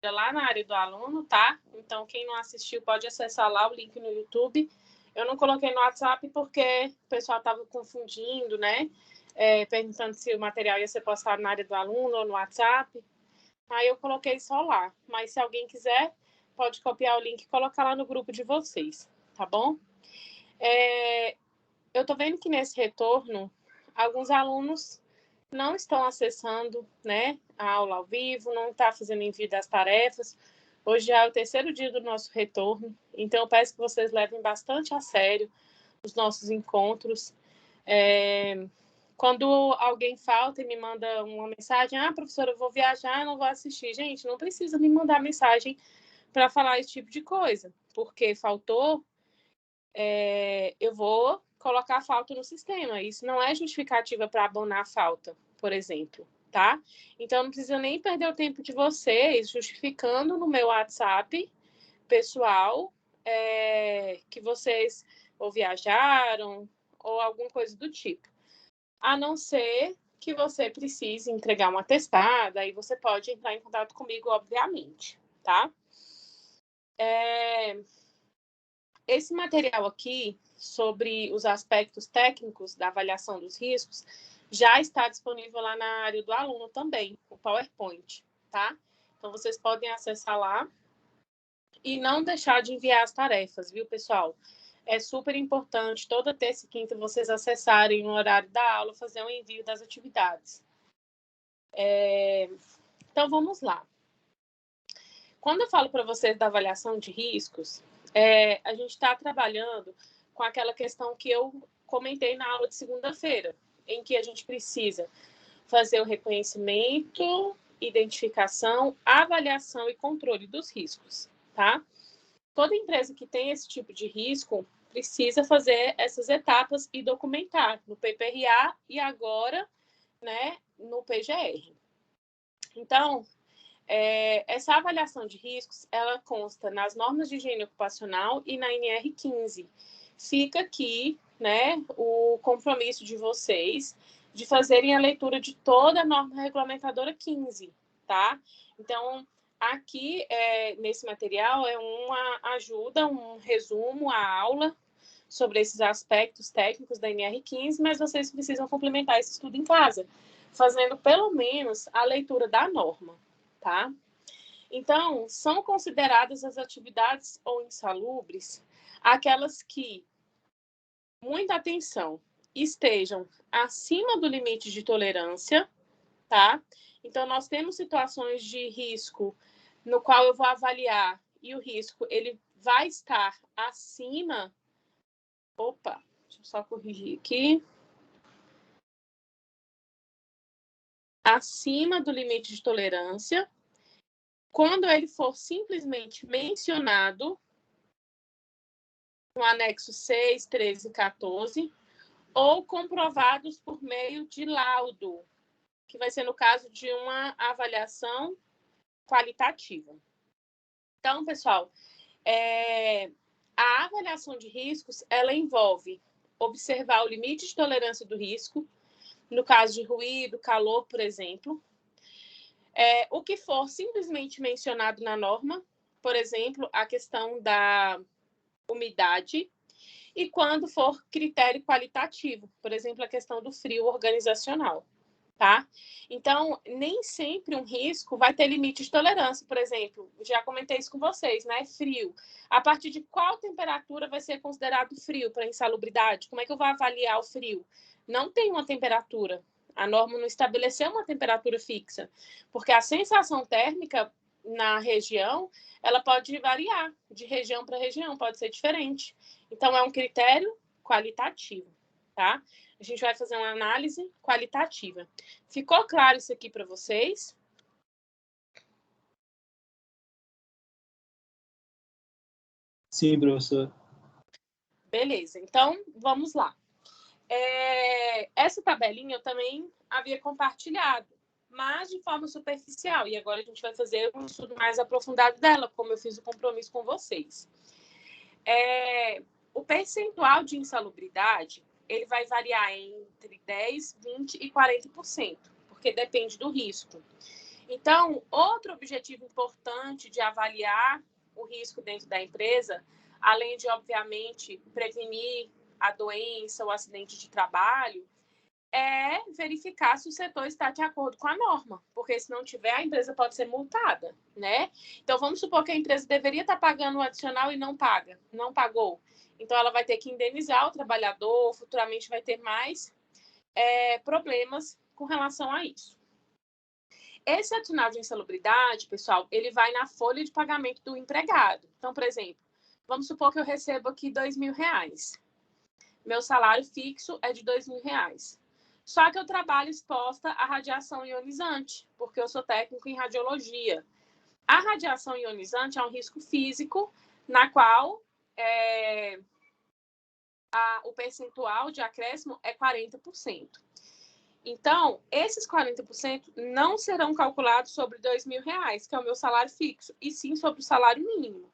lá na área do aluno, tá? Então, quem não assistiu pode acessar lá o link no YouTube. Eu não coloquei no WhatsApp porque o pessoal estava confundindo, né? Perguntando se o material ia ser postado na área do aluno ou no WhatsApp. Aí eu coloquei só lá. Mas se alguém quiser, pode copiar o link e colocar lá no grupo de vocês, tá bom? Eu tô vendo que nesse retorno, alguns alunos não estão acessando, né, a aula ao vivo, não está fazendo envio das tarefas. Hoje já é o 3º dia do nosso retorno, então eu peço que vocês levem bastante a sério os nossos encontros. Quando alguém falta e me manda uma mensagem, professora, eu vou viajar, não vou assistir. Gente, não precisa me mandar mensagem para falar esse tipo de coisa, porque faltou, eu vou colocar a falta no sistema. Isso não é justificativa para abonar a falta, por exemplo, tá? Então, não precisa nem perder o tempo de vocês justificando no meu WhatsApp pessoal que vocês ou viajaram ou alguma coisa do tipo. A não ser que você precise entregar uma atestado, aí você pode entrar em contato comigo, obviamente, tá? Esse material aqui, sobre os aspectos técnicos da avaliação dos riscos, já está disponível lá na área do aluno também, o PowerPoint, tá? Então, vocês podem acessar lá e não deixar de enviar as tarefas, viu, pessoal? É super importante, toda terça e quinta, vocês acessarem no horário da aula, fazer um envio das atividades. Então, vamos lá. Quando eu falo para vocês da avaliação de riscos, a gente está trabalhando com aquela questão que eu comentei na aula de segunda-feira, em que a gente precisa fazer o reconhecimento, identificação, avaliação e controle dos riscos, tá? Toda empresa que tem esse tipo de risco precisa fazer essas etapas e documentar no PPRA e agora, né, no PGR. Então, essa avaliação de riscos, ela consta nas normas de higiene ocupacional e na NR15. Fica aqui, né, o compromisso de vocês de fazerem a leitura de toda a norma regulamentadora 15, tá? Então, aqui, nesse material, é uma ajuda, um resumo à aula sobre esses aspectos técnicos da NR15, mas vocês precisam complementar esse estudo em casa, fazendo pelo menos a leitura da norma, tá? Então, são consideradas as atividades ou insalubres aquelas que, muita atenção, estejam acima do limite de tolerância, tá? Então, nós temos situações de risco no qual eu vou avaliar e o risco ele vai estar acima. Opa, deixa eu só corrigir aqui. Acima do limite de tolerância, quando ele for simplesmente mencionado no anexo 6, 13 e 14, ou comprovados por meio de laudo, que vai ser no caso de uma avaliação qualitativa. Então, pessoal, a avaliação de riscos, ela envolve observar o limite de tolerância do risco, no caso de ruído, calor, por exemplo. O que for simplesmente mencionado na norma, por exemplo, a questão da umidade, e quando for critério qualitativo, por exemplo, a questão do frio organizacional, tá? Então, nem sempre um risco vai ter limite de tolerância, por exemplo, já comentei isso com vocês, né? Frio. A partir de qual temperatura vai ser considerado frio para insalubridade? Como é que eu vou avaliar o frio? Não tem uma temperatura. A norma não estabeleceu uma temperatura fixa, porque a sensação térmica na região, ela pode variar de região para região, pode ser diferente. Então, é um critério qualitativo, tá? A gente vai fazer uma análise qualitativa. Ficou claro isso aqui para vocês? Sim, professor. Beleza, então vamos lá. Essa tabelinha eu também havia compartilhado, mas de forma superficial. E agora a gente vai fazer um estudo mais aprofundado dela, como eu fiz o compromisso com vocês. O percentual de insalubridade, ele vai variar entre 10%, 20% e 40%, porque depende do risco. Então, outro objetivo importante de avaliar o risco dentro da empresa, além de, obviamente, prevenir a doença ou acidente de trabalho, é verificar se o setor está de acordo com a norma, porque se não tiver, a empresa pode ser multada, né? Então, vamos supor que a empresa deveria estar pagando o adicional e não paga, não pagou. Então, ela vai ter que indenizar o trabalhador, futuramente vai ter mais problemas com relação a isso. Esse adicional de insalubridade, pessoal, ele vai na folha de pagamento do empregado. Então, por exemplo, vamos supor que eu recebo aqui R$2.000. Meu salário fixo é de R$2.000. Só que eu trabalho exposta à radiação ionizante, porque eu sou técnico em radiologia. A radiação ionizante é um risco físico, na qual o percentual de acréscimo é 40%. Então, esses 40% não serão calculados sobre R$2.000, que é o meu salário fixo, e sim sobre o salário mínimo.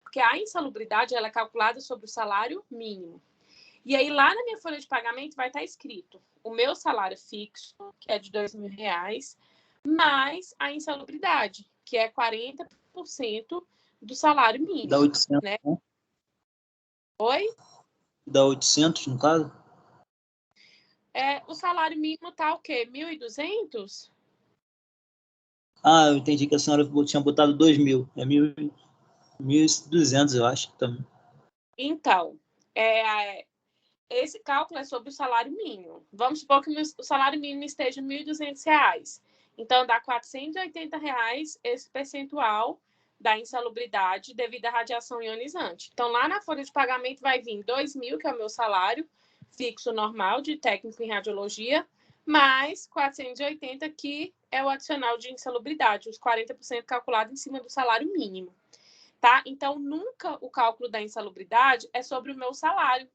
Porque a insalubridade ela é calculada sobre o salário mínimo. E aí, lá na minha folha de pagamento, vai estar escrito o meu salário fixo, que é de R$2.000, mais a insalubridade, que é 40% do salário mínimo. Dá 800, né? Né? Oi? Dá 800, no caso? O salário mínimo tá o quê? 1.200? Eu entendi que a senhora tinha botado 2.000. É 1.200, eu acho, também. Então, esse cálculo é sobre o salário mínimo. Vamos supor que o salário mínimo esteja R$ 1.200. Então, dá R$480 esse percentual da insalubridade devido à radiação ionizante. Então, lá na folha de pagamento vai vir 2.000, que é o meu salário fixo normal de técnico em radiologia, mais 480, que é o adicional de insalubridade, os 40% calculado em cima do salário mínimo. Tá? Então, nunca o cálculo da insalubridade é sobre o meu salário,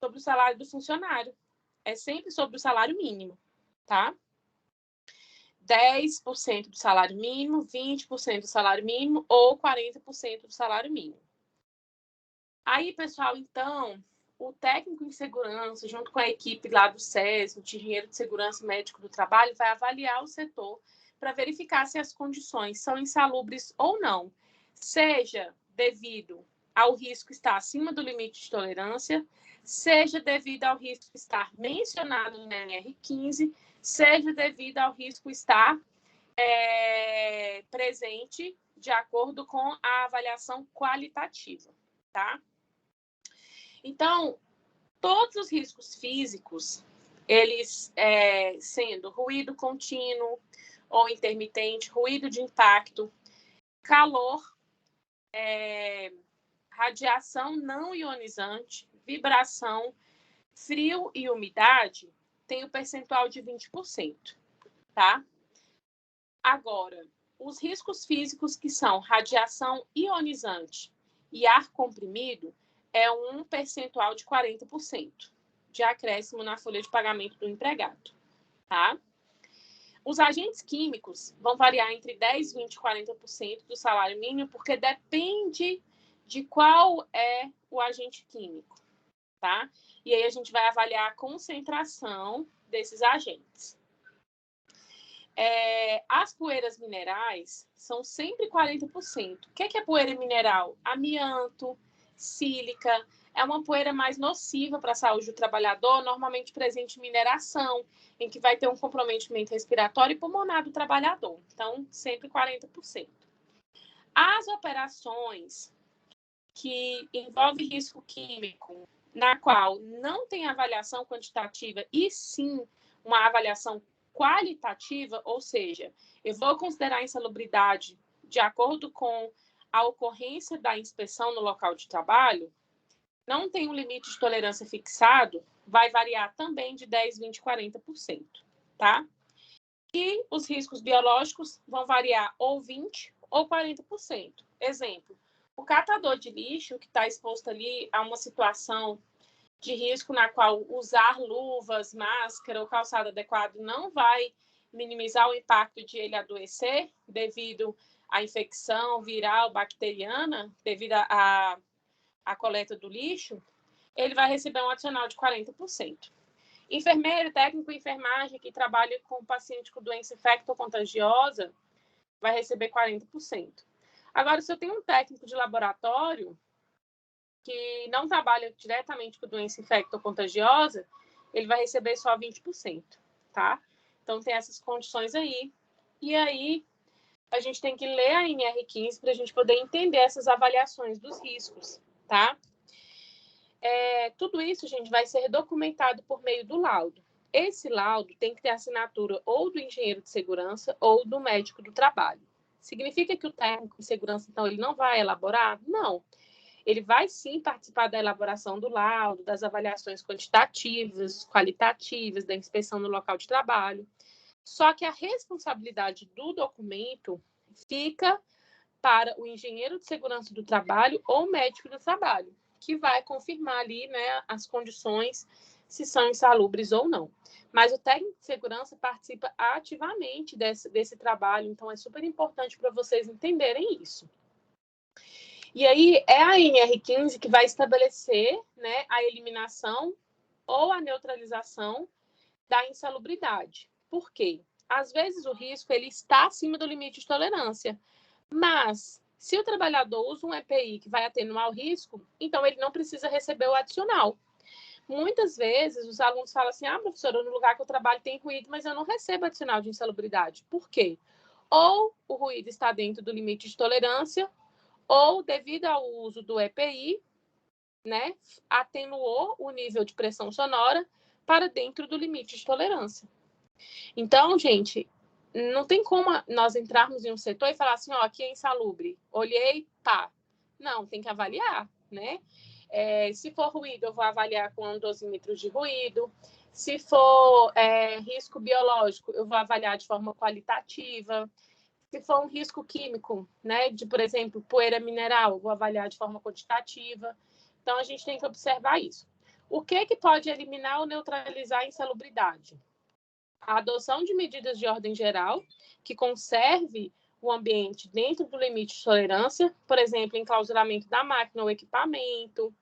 sobre o salário do funcionário. É sempre sobre o salário mínimo, tá? 10% do salário mínimo, 20% do salário mínimo ou 40% do salário mínimo. Aí, pessoal, então, o técnico em segurança, junto com a equipe lá do SES, o engenheiro de segurança médico do trabalho, vai avaliar o setor para verificar se as condições são insalubres ou não, seja devido ao risco estar acima do limite de tolerância, seja devido ao risco estar mencionado no NR15, seja devido ao risco estar presente de acordo com a avaliação qualitativa, tá? Então, todos os riscos físicos, eles sendo ruído contínuo ou intermitente, ruído de impacto, calor, radiação não ionizante, vibração, frio e umidade, tem o percentual de 20%, tá? Agora, os riscos físicos que são radiação ionizante e ar comprimido é um percentual de 40% de acréscimo na folha de pagamento do empregado, tá? Os agentes químicos vão variar entre 10, 20 e 40% do salário mínimo, porque depende de qual é o agente químico, tá? E aí a gente vai avaliar a concentração desses agentes. As poeiras minerais são sempre 40%. O que é poeira mineral? Amianto, sílica, é uma poeira mais nociva para a saúde do trabalhador, normalmente presente em mineração, em que vai ter um comprometimento respiratório e pulmonar do trabalhador. Então, sempre 40%. As operações que envolvem risco químico, na qual não tem avaliação quantitativa e sim uma avaliação qualitativa, ou seja, eu vou considerar a insalubridade de acordo com a ocorrência da inspeção no local de trabalho, não tem um limite de tolerância fixado, vai variar também de 10, 20, 40%, tá? E os riscos biológicos vão variar ou 20% ou 40%. Exemplo, o catador de lixo que está exposto ali a uma situação de risco na qual usar luvas, máscara ou calçado adequado não vai minimizar o impacto de ele adoecer devido à infecção viral, bacteriana, devido à coleta do lixo, ele vai receber um adicional de 40%. Enfermeiro, técnico em enfermagem que trabalha com paciente com doença infecto-contagiosa, vai receber 40%. Agora, se eu tenho um técnico de laboratório que não trabalha diretamente com doença infecto-contagiosa, ele vai receber só 20%, tá? Então, tem essas condições aí. E aí, a gente tem que ler a NR15 para a gente poder entender essas avaliações dos riscos, tá? Tudo isso, gente, vai ser documentado por meio do laudo. Esse laudo tem que ter assinatura ou do engenheiro de segurança ou do médico do trabalho. Significa que o técnico de segurança, então, ele não vai elaborar? Não. Ele vai, sim, participar da elaboração do laudo, das avaliações quantitativas, qualitativas, da inspeção no local de trabalho. Só que a responsabilidade do documento fica para o engenheiro de segurança do trabalho ou médico do trabalho, que vai confirmar ali, né, as condições, se são insalubres ou não. Mas o técnico de segurança participa ativamente desse trabalho, então é super importante para vocês entenderem isso. E aí é a NR15 que vai estabelecer, né, a eliminação ou a neutralização da insalubridade. Por quê? Às vezes o risco ele está acima do limite de tolerância, mas se o trabalhador usa um EPI que vai atenuar o risco, então ele não precisa receber o adicional. Muitas vezes os alunos falam assim, professora, no lugar que eu trabalho tem ruído, mas eu não recebo adicional de insalubridade. Por quê? Ou o ruído está dentro do limite de tolerância, ou devido ao uso do EPI, né, atenuou o nível de pressão sonora para dentro do limite de tolerância. Então, gente, não tem como nós entrarmos em um setor e falar assim, aqui é insalubre. Olhei, pá. Não, tem que avaliar, né? Se for ruído, eu vou avaliar com um dosímetro de ruído. Se for risco biológico, eu vou avaliar de forma qualitativa. Se for um risco químico, né, de, por exemplo, poeira mineral, eu vou avaliar de forma quantitativa. Então, a gente tem que observar isso. O que pode eliminar ou neutralizar a insalubridade? A adoção de medidas de ordem geral que conserve o ambiente dentro do limite de tolerância, por exemplo, enclausuramento da máquina ou equipamento,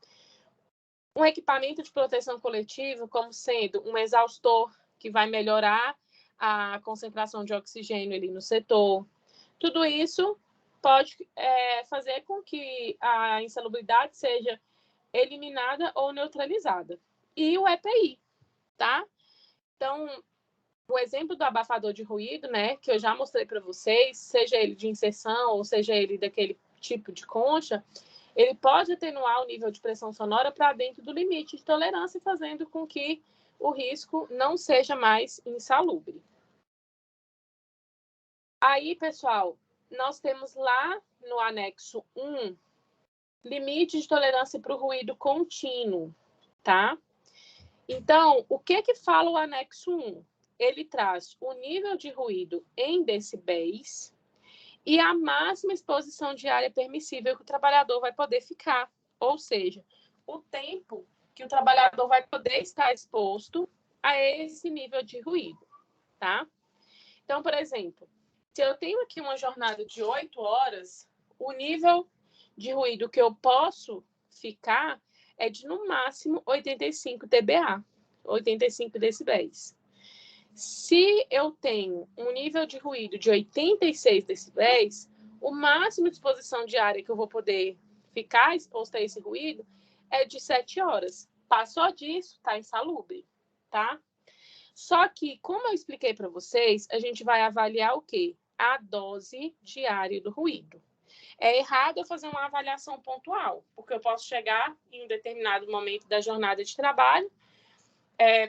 um equipamento de proteção coletiva, como sendo um exaustor que vai melhorar a concentração de oxigênio ali no setor. Tudo isso pode fazer com que a insalubridade seja eliminada ou neutralizada. E o EPI, tá? Então, o exemplo do abafador de ruído, né, que eu já mostrei para vocês, seja ele de inserção ou seja ele daquele tipo de concha, ele pode atenuar o nível de pressão sonora para dentro do limite de tolerância, fazendo com que o risco não seja mais insalubre. Aí, pessoal, nós temos lá no anexo 1, limite de tolerância para o ruído contínuo, tá? Então, o que fala o anexo 1? Ele traz o nível de ruído em decibéis e a máxima exposição diária permissível que o trabalhador vai poder ficar. Ou seja, o tempo que o trabalhador vai poder estar exposto a esse nível de ruído, tá? Então, por exemplo, se eu tenho aqui uma jornada de 8 horas, o nível de ruído que eu posso ficar é de, no máximo, 85 dBA, 85 decibéis. Se eu tenho um nível de ruído de 86 decibéis, o máximo de exposição diária que eu vou poder ficar exposto a esse ruído é de 7 horas. Passou disso, está insalubre, tá? Só que, como eu expliquei para vocês, a gente vai avaliar o quê? A dose diária do ruído. É errado eu fazer uma avaliação pontual, porque eu posso chegar em um determinado momento da jornada de trabalho,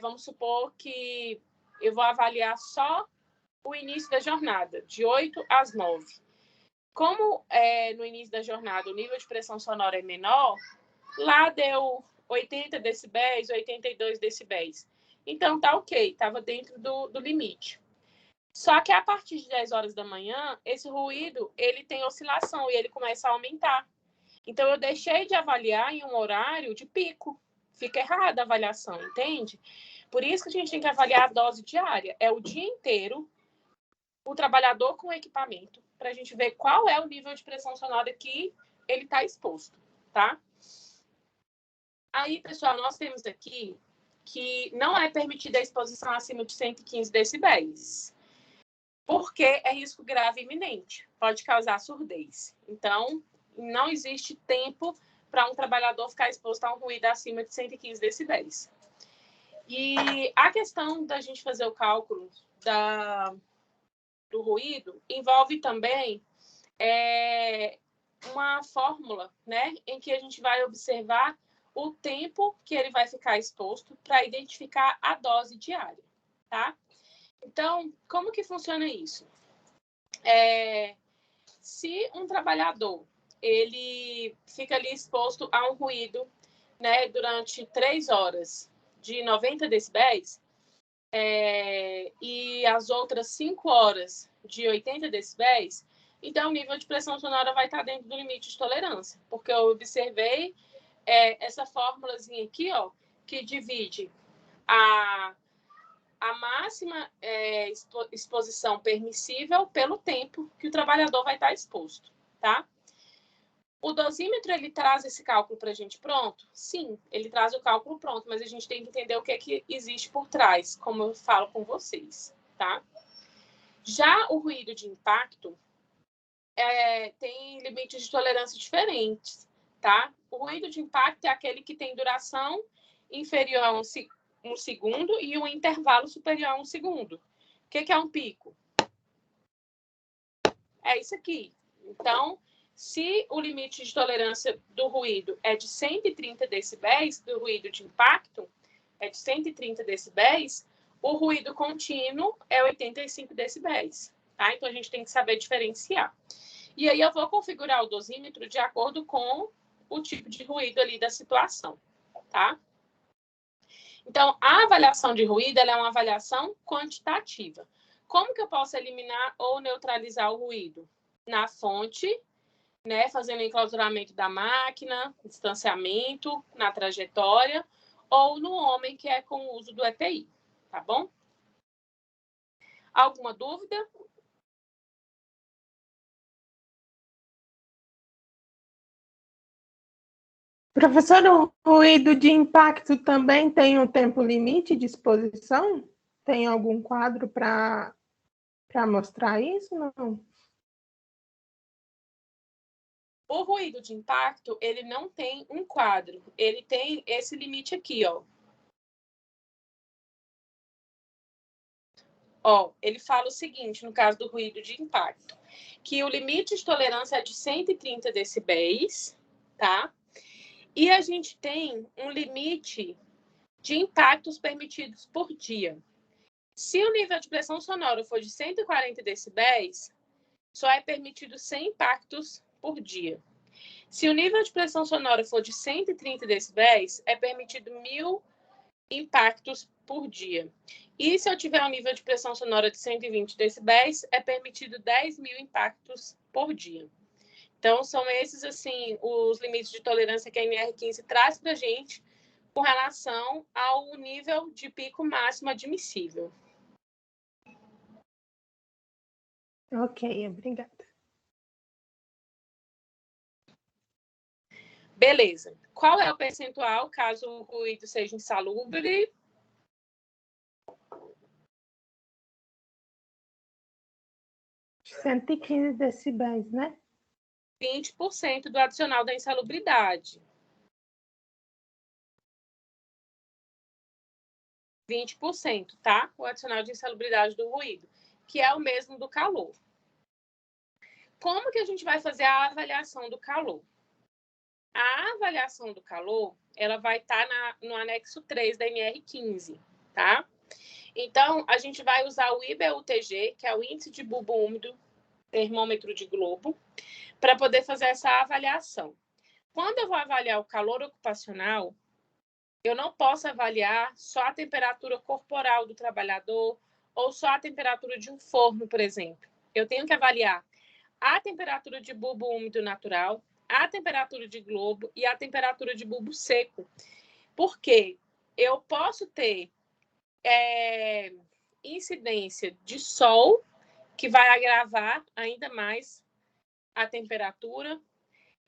vamos supor que eu vou avaliar só o início da jornada, de 8 às 9. Como no início da jornada o nível de pressão sonora é menor, lá deu 80 decibéis, 82 decibéis. Então, tá ok, estava dentro do limite. Só que a partir de 10 horas da manhã, esse ruído ele tem oscilação e ele começa a aumentar. Então, eu deixei de avaliar em um horário de pico. Fica errada a avaliação, entende? Por isso que a gente tem que avaliar a dose diária. É o dia inteiro, o trabalhador com o equipamento, para a gente ver qual é o nível de pressão sonora que ele está exposto, tá? Aí, pessoal, nós temos aqui que não é permitida a exposição acima de 115 decibéis. porque é risco grave e iminente, pode causar surdez. Então, não existe tempo para um trabalhador ficar exposto a um ruído acima de 115 decibéis. E a questão da gente fazer o cálculo do ruído envolve também uma fórmula, né, em que a gente vai observar o tempo que ele vai ficar exposto para identificar a dose diária, tá? Então, como que funciona isso? Se um trabalhador ele fica ali exposto a um ruído, né, durante 3 horas de 90 decibéis e as outras 5 horas de 80 decibéis, então o nível de pressão sonora vai estar dentro do limite de tolerância, porque eu observei essa fórmulazinha aqui, ó, que divide a máxima exposição permissível pelo tempo que o trabalhador vai estar exposto, tá? O dosímetro, ele traz esse cálculo para a gente pronto? Sim, ele traz o cálculo pronto, mas a gente tem que entender o que é que existe por trás, como eu falo com vocês, tá? Já o ruído de impacto tem limites de tolerância diferentes, tá? O ruído de impacto é aquele que tem duração inferior a um segundo e um intervalo superior a 1 segundo. O que é um pico? É isso aqui. Então, se o limite de tolerância do ruído é de 130 decibéis, do ruído de impacto é de 130 decibéis, o ruído contínuo é 85 decibéis, tá? Então, a gente tem que saber diferenciar. E aí, eu vou configurar o dosímetro de acordo com o tipo de ruído ali da situação, tá? Então, a avaliação de ruído ela é uma avaliação quantitativa. Como que eu posso eliminar ou neutralizar o ruído? Na fonte, né, fazendo enclausuramento da máquina, distanciamento, na trajetória, ou no homem, que é com o uso do EPI, tá bom? Alguma dúvida? Professor, o ruído de impacto também tem um tempo limite de exposição? Tem algum quadro para mostrar isso? Não. O ruído de impacto, ele não tem um quadro, ele tem esse limite aqui, ó. Ó, ele fala o seguinte, no caso do ruído de impacto, que o limite de tolerância é de 130 decibéis, tá? E a gente tem um limite de impactos permitidos por dia. Se o nível de pressão sonora for de 140 decibéis, só é permitido 100 impactos por dia. Se o nível de pressão sonora for de 130 decibéis, é permitido 1.000 impactos por dia. E se eu tiver um nível de pressão sonora de 120 decibéis, é permitido 10.000 impactos por dia. Então, são esses, assim, os limites de tolerância que a NR15 traz para a gente com relação ao nível de pico máximo admissível. Ok, obrigada. Beleza. Qual é o percentual caso o ruído seja insalubre? De 115 decibéis, né? 20% do adicional da insalubridade. 20%, tá? O adicional de insalubridade do ruído, que é o mesmo do calor. Como que a gente vai fazer a avaliação do calor? A avaliação do calor, ela vai estar no anexo 3 da NR15, tá? Então, a gente vai usar o IBUTG, que é o índice de bulbo úmido, termômetro de globo, para poder fazer essa avaliação. Quando eu vou avaliar o calor ocupacional, eu não posso avaliar só a temperatura corporal do trabalhador ou só a temperatura de um forno, por exemplo. Eu tenho que avaliar a temperatura de bulbo úmido natural, a temperatura de globo e a temperatura de bulbo seco. Porque eu posso ter incidência de sol, que vai agravar ainda mais a temperatura.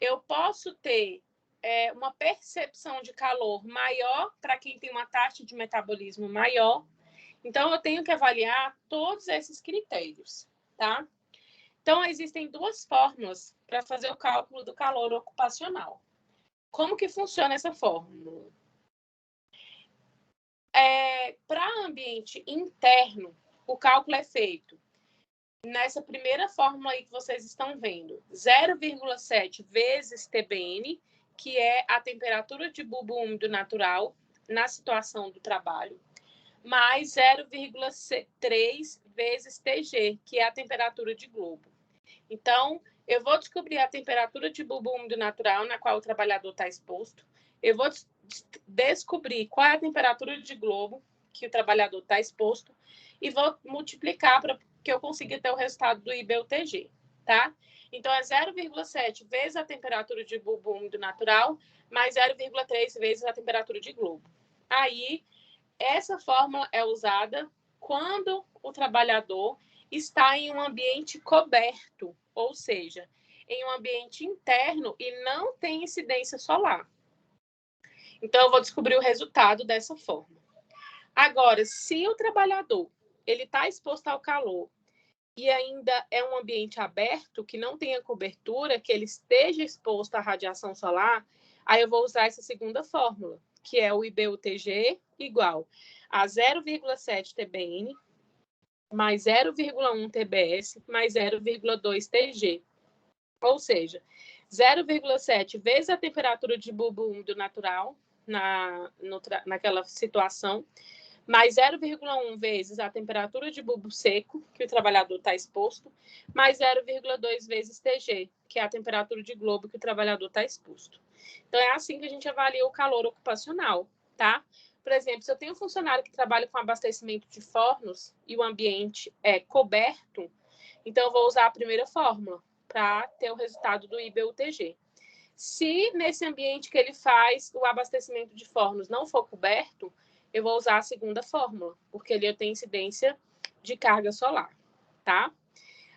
Eu posso ter uma percepção de calor maior para quem tem uma taxa de metabolismo maior. Então, eu tenho que avaliar todos esses critérios, tá? Então, existem duas fórmulas para fazer o cálculo do calor ocupacional. Como que funciona essa fórmula? Para ambiente interno, o cálculo é feito nessa primeira fórmula aí que vocês estão vendo, 0,7 vezes TBN, que é a temperatura de bulbo úmido natural na situação do trabalho, mais 0,3 vezes TG, que é a temperatura de globo. Então, eu vou descobrir a temperatura de bulbo úmido natural na qual o trabalhador está exposto. Eu vou descobrir qual é a temperatura de globo que o trabalhador está exposto e vou multiplicar para que eu consiga ter o resultado do IBUTG, tá? Então, é 0,7 vezes a temperatura de bulbo úmido natural mais 0,3 vezes a temperatura de globo. Aí, essa fórmula é usada quando o trabalhador está em um ambiente coberto, ou seja, em um ambiente interno e não tem incidência solar. Então, eu vou descobrir o resultado dessa forma. Agora, se o trabalhador ele está exposto ao calor e ainda é um ambiente aberto, que não tenha cobertura, que ele esteja exposto à radiação solar, aí eu vou usar essa segunda fórmula, que é o IBUTG igual a 0,7 TBN mais 0,1 TBS mais 0,2 TG. Ou seja, 0,7 vezes a temperatura de bulbo úmido natural naquela situação, mais 0,1 vezes a temperatura de bulbo seco, que o trabalhador está exposto, mais 0,2 vezes TG, que é a temperatura de globo que o trabalhador está exposto. Então, é assim que a gente avalia o calor ocupacional, tá? Por exemplo, se eu tenho um funcionário que trabalha com abastecimento de fornos e o ambiente é coberto, então eu vou usar a primeira fórmula para ter o resultado do IBUTG. Se nesse ambiente que ele faz o abastecimento de fornos não for coberto, eu vou usar a segunda fórmula, porque ele tem incidência de carga solar, tá?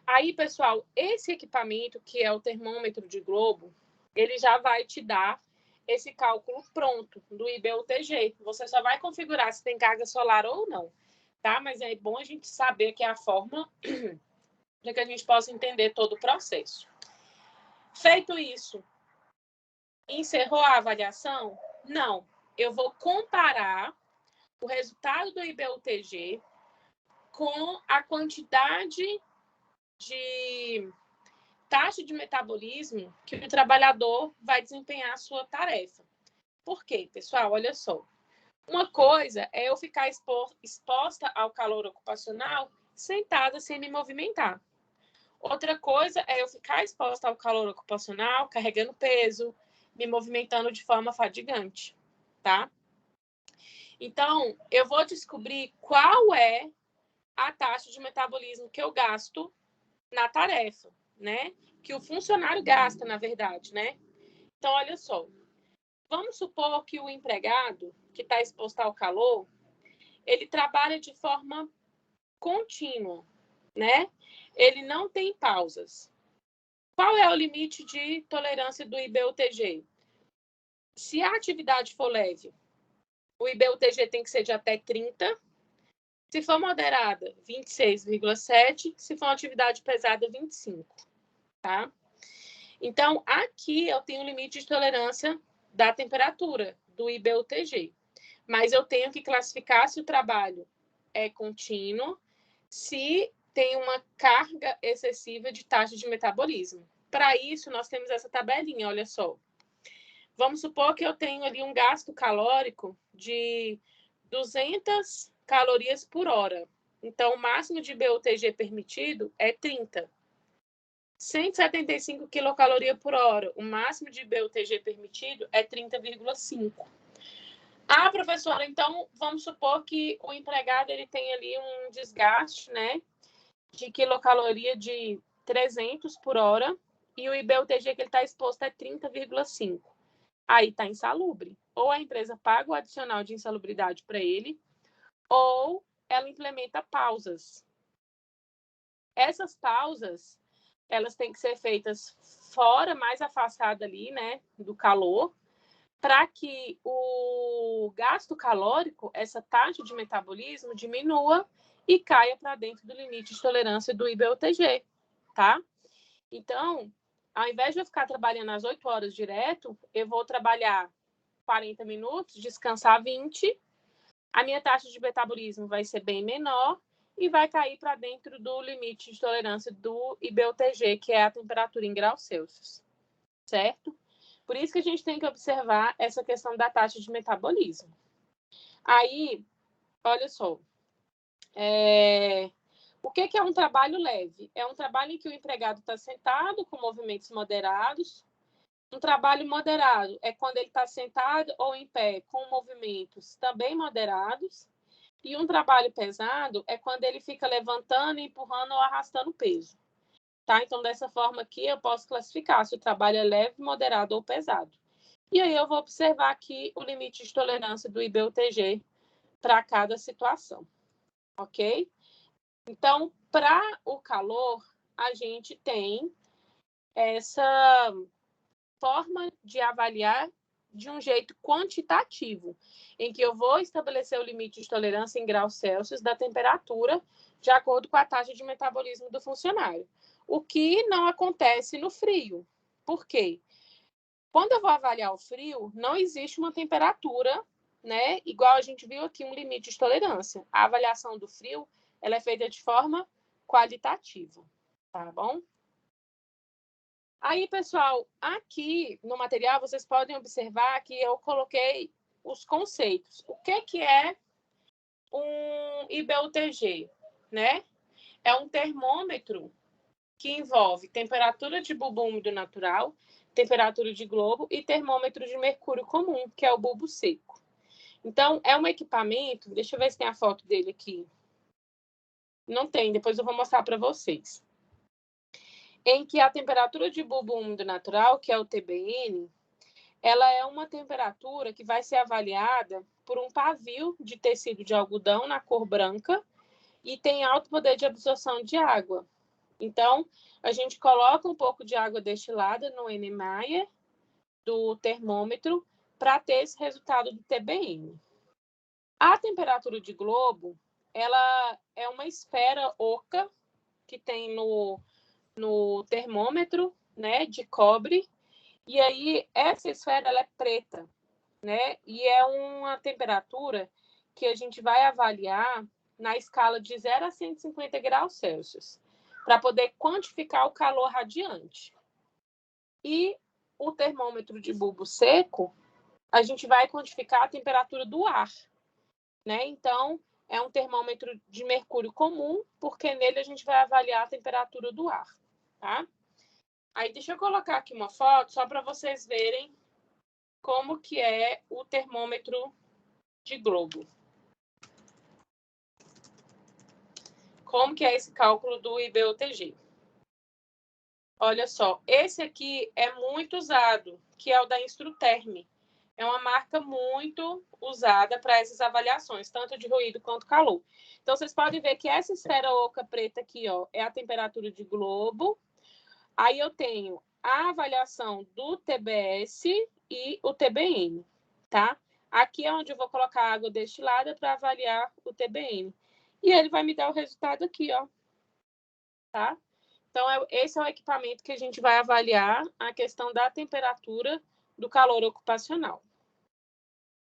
Aí, pessoal, esse equipamento, que é o termômetro de globo, ele já vai te dar esse cálculo pronto do IBUTG. Você só vai configurar se tem carga solar ou não, tá? Mas é bom a gente saber que é a fórmula para que a gente possa entender todo o processo. Feito isso, encerrou a avaliação? Não. Eu vou comparar o resultado do IBUTG com a quantidade de taxa de metabolismo que o trabalhador vai desempenhar a sua tarefa. Por quê, pessoal? Olha só. Uma coisa é eu ficar exposta ao calor ocupacional sentada sem me movimentar. Outra coisa é eu ficar exposta ao calor ocupacional, carregando peso, me movimentando de forma fadigante, tá? Então, eu vou descobrir qual é a taxa de metabolismo que eu gasto na tarefa, né? Que o funcionário gasta, na verdade, né? Então, olha só. Vamos supor que o empregado que está exposto ao calor, ele trabalha de forma contínua, né? Ele não tem pausas. Qual é o limite de tolerância do IBUTG? Se a atividade for leve, o IBUTG tem que ser de até 30. Se for moderada, 26,7. Se for uma atividade pesada, 25. Tá? Então, aqui eu tenho o limite de tolerância da temperatura, do IBUTG. Mas eu tenho que classificar se o trabalho é contínuo, se tem uma carga excessiva de taxa de metabolismo. Para isso, nós temos essa tabelinha, olha só. Vamos supor que eu tenho ali um gasto calórico de 200 calorias por hora. Então, o máximo de IBUTG permitido é 30. 175 quilocalorias por hora. O máximo de IBUTG permitido é 30,5. Ah, professora, então vamos supor que o empregado ele tem ali um desgaste, né, de quilocaloria de 300 por hora e o IBUTG que ele está exposto é 30,5. Aí está insalubre. Ou a empresa paga o adicional de insalubridade para ele, ou ela implementa pausas. Essas pausas, elas têm que ser feitas fora, mais afastada ali, né, do calor, para que o gasto calórico, essa taxa de metabolismo, diminua e caia para dentro do limite de tolerância do IBUTG, tá? Então, ao invés de eu ficar trabalhando às 8 horas direto, eu vou trabalhar 40 minutos, descansar 20, a minha taxa de metabolismo vai ser bem menor e vai cair para dentro do limite de tolerância do IBUTG, que é a temperatura em graus Celsius, certo? Por isso que a gente tem que observar essa questão da taxa de metabolismo. Aí, olha só, o que é um trabalho leve? É um trabalho em que o empregado está sentado com movimentos moderados. Um trabalho moderado é quando ele está sentado ou em pé com movimentos também moderados. E um trabalho pesado é quando ele fica levantando, empurrando ou arrastando peso. Tá? Então, dessa forma aqui, eu posso classificar se o trabalho é leve, moderado ou pesado. E aí eu vou observar aqui o limite de tolerância do IBUTG para cada situação. Ok? Então, para o calor, a gente tem essa forma de avaliar de um jeito quantitativo, em que eu vou estabelecer o limite de tolerância em graus Celsius da temperatura de acordo com a taxa de metabolismo do funcionário. O que não acontece no frio. Por quê? Quando eu vou avaliar o frio, não existe uma temperatura, né, igual a gente viu aqui, um limite de tolerância. A avaliação do frio, ela é feita de forma qualitativa, tá bom? Aí, pessoal, aqui no material, vocês podem observar que eu coloquei os conceitos. O que é um IBUTG, né? É um termômetro que envolve temperatura de bulbo úmido natural, temperatura de globo e termômetro de mercúrio comum, que é o bulbo seco. Então, é um equipamento, deixa eu ver se tem a foto dele aqui. Não tem, depois eu vou mostrar para vocês. Em que a temperatura de bulbo úmido natural, que é o TBN, ela é uma temperatura que vai ser avaliada por um pavio de tecido de algodão na cor branca e tem alto poder de absorção de água. Então, a gente coloca um pouco de água destilada no NMAIA do termômetro para ter esse resultado do TBN. A temperatura de globo, ela é uma esfera oca que tem no termômetro, né, de cobre, e aí essa esfera ela é preta, né, e é uma temperatura que a gente vai avaliar na escala de 0 a 150 graus Celsius, para poder quantificar o calor radiante. E o termômetro de bulbo seco, a gente vai quantificar a temperatura do ar, né, então é um termômetro de mercúrio comum, porque nele a gente vai avaliar a temperatura do ar. Tá? Aí deixa eu colocar aqui uma foto só para vocês verem como que é o termômetro de globo. Como que é esse cálculo do IBUTG. Olha só, esse aqui é muito usado, que é o da Instruterm. É uma marca muito usada para essas avaliações, tanto de ruído quanto calor. Então, vocês podem ver que essa esfera oca preta aqui, ó, é a temperatura de globo. Aí eu tenho a avaliação do TBS e o TBN, tá? Aqui é onde eu vou colocar água destilada para avaliar o TBN. E ele vai me dar o resultado aqui, ó. Tá? Então, esse é o equipamento que a gente vai avaliar a questão da temperatura do calor ocupacional.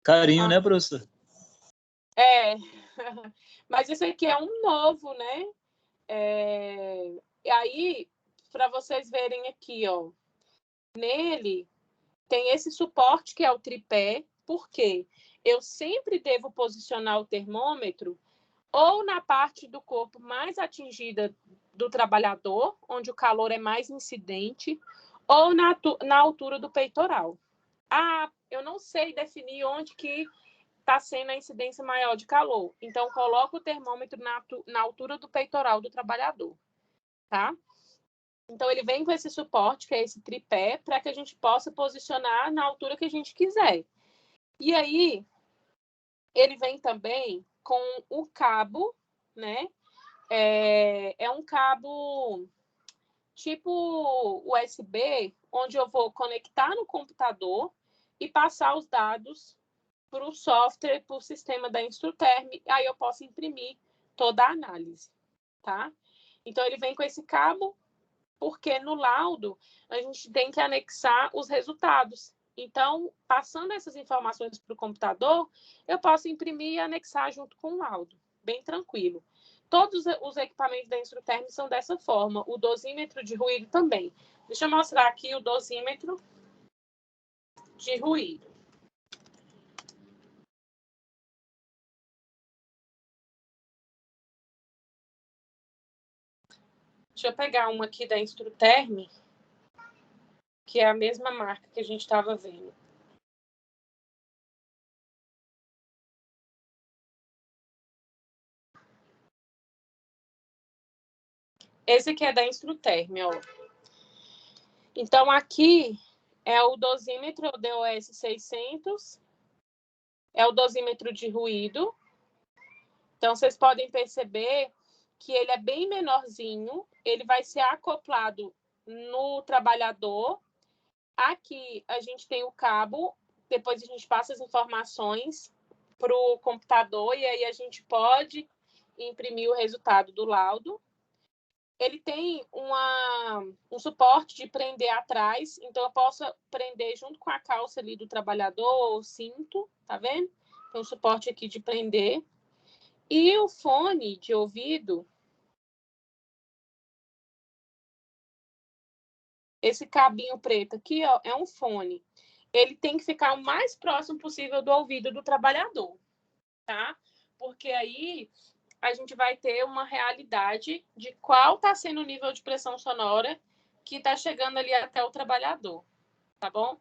Carinho, né, professor? É, mas esse aqui é um novo, né? E aí, para vocês verem aqui, ó, nele tem esse suporte que é o tripé, porque eu sempre devo posicionar o termômetro ou na parte do corpo mais atingida do trabalhador, onde o calor é mais incidente, ou na altura do peitoral. Ah, eu não sei definir onde que está sendo a incidência maior de calor. Então, coloco o termômetro na altura do peitoral do trabalhador, tá? Então, ele vem com esse suporte, que é esse tripé, para que a gente possa posicionar na altura que a gente quiser. E aí, ele vem também com o cabo, né? É um cabo tipo USB, onde eu vou conectar no computador e passar os dados para o software, para o sistema da Instruterm, aí eu posso imprimir toda a análise, tá? Então, ele vem com esse cabo, porque no laudo a gente tem que anexar os resultados. Então, passando essas informações para o computador, eu posso imprimir e anexar junto com o laudo, bem tranquilo. Todos os equipamentos da Instruterm são dessa forma, o dosímetro de ruído também. Deixa eu mostrar aqui o dosímetro de ruído. Deixa eu pegar uma aqui da Instruterm, que é a mesma marca que a gente estava vendo. Esse aqui é da Instruterm, ó. Então, aqui é o dosímetro DOS 600, é o dosímetro de ruído. Então, vocês podem perceber que ele é bem menorzinho, ele vai ser acoplado no trabalhador. Aqui a gente tem o cabo, depois a gente passa as informações para o computador e aí a gente pode imprimir o resultado do laudo. Ele tem um suporte de prender atrás, então eu posso prender junto com a calça ali do trabalhador, o cinto, tá vendo? Tem um suporte aqui de prender. E o fone de ouvido, esse cabinho preto aqui, ó, é um fone. Ele tem que ficar o mais próximo possível do ouvido do trabalhador, tá? Porque aí a gente vai ter uma realidade de qual está sendo o nível de pressão sonora que está chegando ali até o trabalhador, tá bom?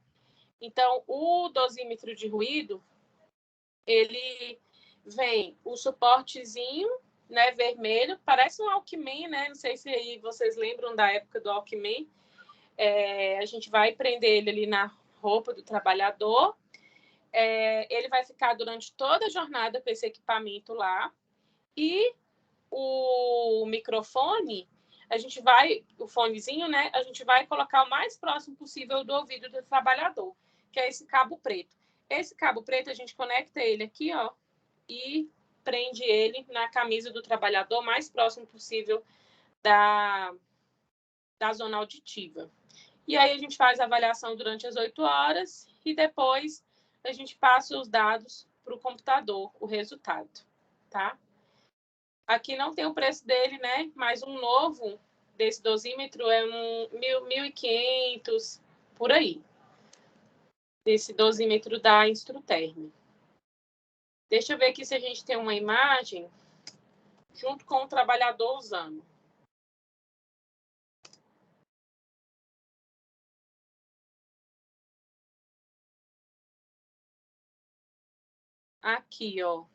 Então, o dosímetro de ruído, ele vem o suportezinho, né, vermelho, parece um Walkman, né? Não sei se aí vocês lembram da época do Walkman. A gente vai prender ele ali na roupa do trabalhador. Ele vai ficar durante toda a jornada com esse equipamento lá. E o microfone, o fonezinho, né? A gente vai colocar o mais próximo possível do ouvido do trabalhador, que é esse cabo preto. Esse cabo preto, a gente conecta ele aqui, ó, e prende ele na camisa do trabalhador mais próximo possível da zona auditiva. E aí a gente faz a avaliação durante as 8 horas e depois a gente passa os dados para o computador, o resultado, tá? Aqui não tem o preço dele, né? Mas um novo desse dosímetro é 1.500, por aí. Desse dosímetro da Instruterm. Deixa eu ver aqui se a gente tem uma imagem junto com o trabalhador usando. Aqui, ó.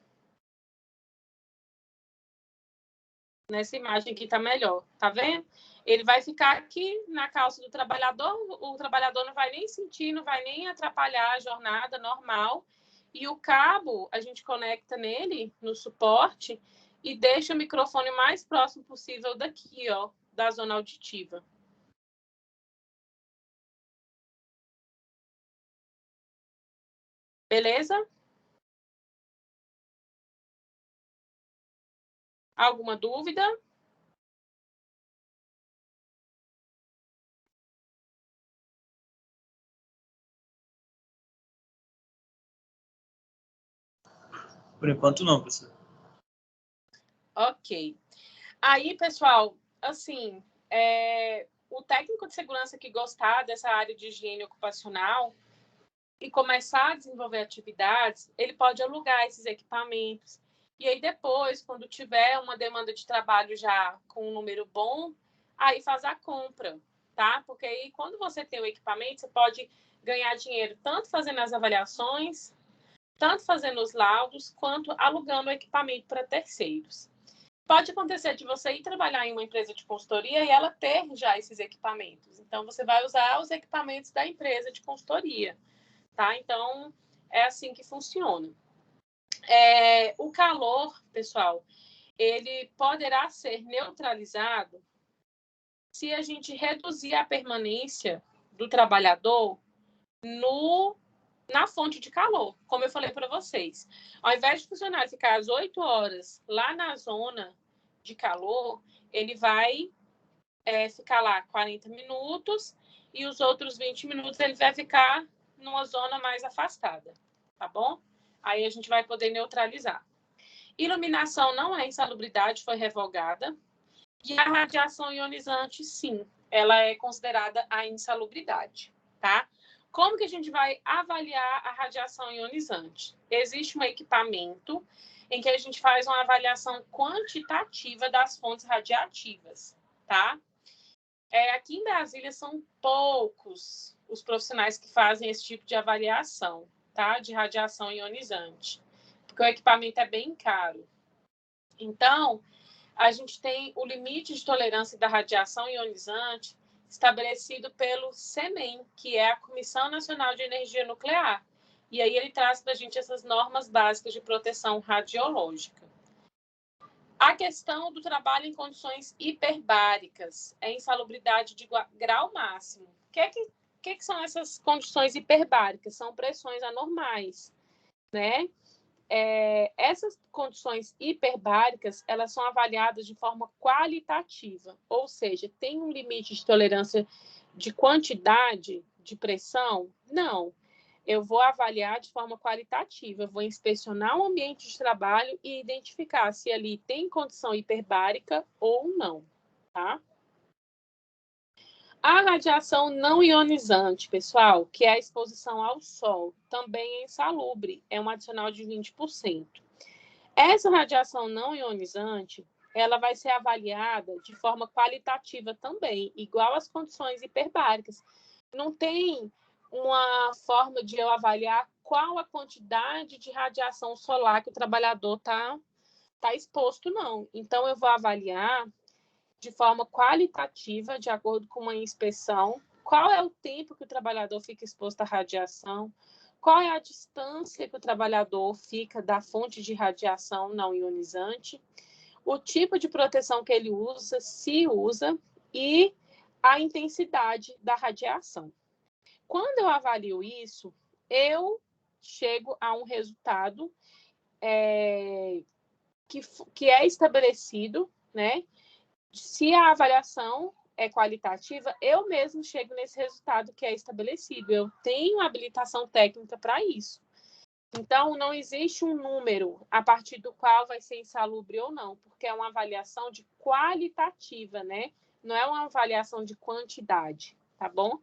Nessa imagem aqui tá melhor, tá vendo? Ele vai ficar aqui na calça do trabalhador, o trabalhador não vai nem sentir, não vai nem atrapalhar a jornada normal. E o cabo, a gente conecta nele, no suporte, e deixa o microfone o mais próximo possível daqui, ó, da zona auditiva. Beleza? Alguma dúvida? Por enquanto não, professor. Ok. Aí, pessoal, assim, o técnico de segurança que gostar dessa área de higiene ocupacional e começar a desenvolver atividades, ele pode alugar esses equipamentos. E aí depois, quando tiver uma demanda de trabalho já com um número bom, aí faz a compra, tá? Porque aí quando você tem o equipamento, você pode ganhar dinheiro tanto fazendo as avaliações, tanto fazendo os laudos, quanto alugando o equipamento para terceiros. Pode acontecer de você ir trabalhar em uma empresa de consultoria e ela ter já esses equipamentos. Então, você vai usar os equipamentos da empresa de consultoria. Tá? Então, é assim que funciona. O calor, pessoal, ele poderá ser neutralizado se a gente reduzir a permanência do trabalhador no na fonte de calor, como eu falei para vocês. Ao invés de o funcionário ficar às 8 horas lá na zona de calor, ele vai ficar lá 40 minutos e os outros 20 minutos ele vai ficar numa zona mais afastada, tá bom? Aí a gente vai poder neutralizar. Iluminação não é insalubridade, foi revogada. E a radiação ionizante, sim, ela é considerada a insalubridade, tá? Como que a gente vai avaliar a radiação ionizante? Existe um equipamento em que a gente faz uma avaliação quantitativa das fontes radiativas, tá? Aqui em Brasília são poucos os profissionais que fazem esse tipo de avaliação, tá? De radiação ionizante, porque o equipamento é bem caro. Então, a gente tem o limite de tolerância da radiação ionizante estabelecido pelo CNEM, que é a Comissão Nacional de Energia Nuclear. E aí ele traz para a gente essas normas básicas de proteção radiológica. A questão do trabalho em condições hiperbáricas, é insalubridade de grau máximo. O que são essas condições hiperbáricas? São pressões anormais, né? Essas condições hiperbáricas, elas são avaliadas de forma qualitativa, ou seja, tem um limite de tolerância de quantidade de pressão? Não. Eu vou avaliar de forma qualitativa, eu vou inspecionar o ambiente de trabalho e identificar se ali tem condição hiperbárica ou não, tá? A radiação não ionizante, pessoal, que é a exposição ao sol, também é insalubre, é um adicional de 20%. Essa radiação não ionizante, ela vai ser avaliada de forma qualitativa também, igual às condições hiperbáricas. Não tem uma forma de eu avaliar qual a quantidade de radiação solar que o trabalhador tá exposto, não. Então, eu vou avaliar de forma qualitativa, de acordo com uma inspeção, qual é o tempo que o trabalhador fica exposto à radiação, qual é a distância que o trabalhador fica da fonte de radiação não ionizante, o tipo de proteção que ele usa, se usa, e a intensidade da radiação. Quando eu avalio isso, eu chego a um resultado que é estabelecido, né? Se a avaliação é qualitativa, eu mesmo chego nesse resultado que é estabelecido. Eu tenho habilitação técnica para isso. Então, não existe um número a partir do qual vai ser insalubre ou não, porque é uma avaliação de qualitativa, né? Não é uma avaliação de quantidade, tá bom?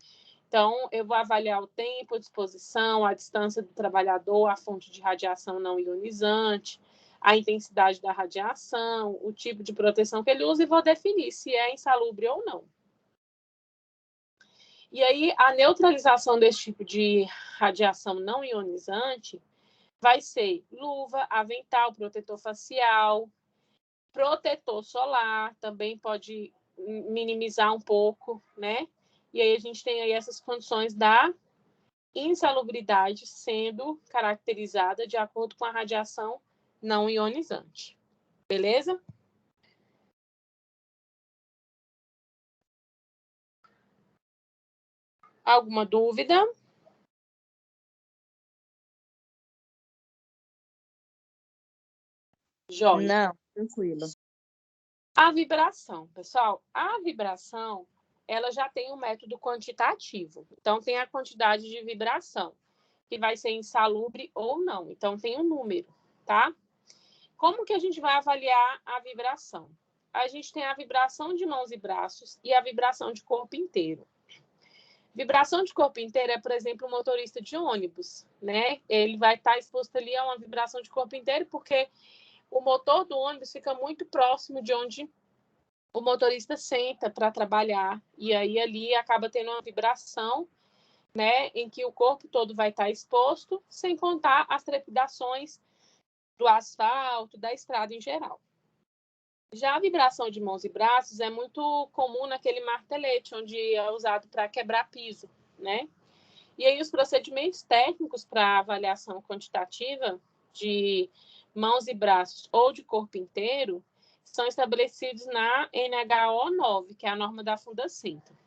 Então, eu vou avaliar o tempo, a disposição, a distância do trabalhador, a fonte de radiação não ionizante, a intensidade da radiação, o tipo de proteção que ele usa e vou definir se é insalubre ou não. E aí, a neutralização desse tipo de radiação não ionizante vai ser luva, avental, protetor facial, protetor solar, também pode minimizar um pouco, né? E aí a gente tem aí essas condições da insalubridade sendo caracterizada de acordo com a radiação não ionizante. Beleza? Alguma dúvida? Jóia. Não, tranquilo. A vibração, pessoal, a vibração, ela já tem um método quantitativo. Então, tem a quantidade de vibração, que vai ser insalubre ou não. Então, tem um número, tá? Como que a gente vai avaliar a vibração? A gente tem a vibração de mãos e braços e a vibração de corpo inteiro. Vibração de corpo inteiro é, por exemplo, o motorista de ônibus, né? Ele vai estar exposto ali a uma vibração de corpo inteiro porque o motor do ônibus fica muito próximo de onde o motorista senta para trabalhar. E aí ali acaba tendo uma vibração, né, em que o corpo todo vai estar exposto, sem contar as trepidações do asfalto, da estrada em geral. Já a vibração de mãos e braços é muito comum naquele martelete, onde é usado para quebrar piso, né? E aí os procedimentos técnicos para avaliação quantitativa de mãos e braços ou de corpo inteiro são estabelecidos na NHO 9, que é a norma da Fundacentro.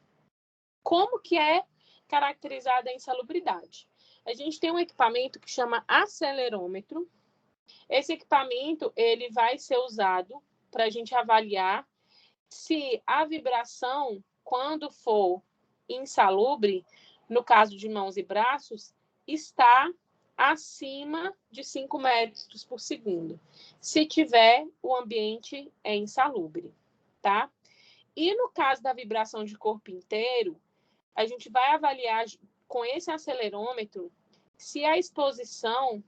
Como que é caracterizada a insalubridade? a gente tem um equipamento que chama acelerômetro. Esse equipamento ele vai ser usado para a gente avaliar se a vibração, quando for insalubre, no caso de mãos e braços, está acima de 5 metros por segundo. Se tiver, o ambiente é insalubre, tá? E no caso da vibração de corpo inteiro, a gente vai avaliar com esse acelerômetro se a exposição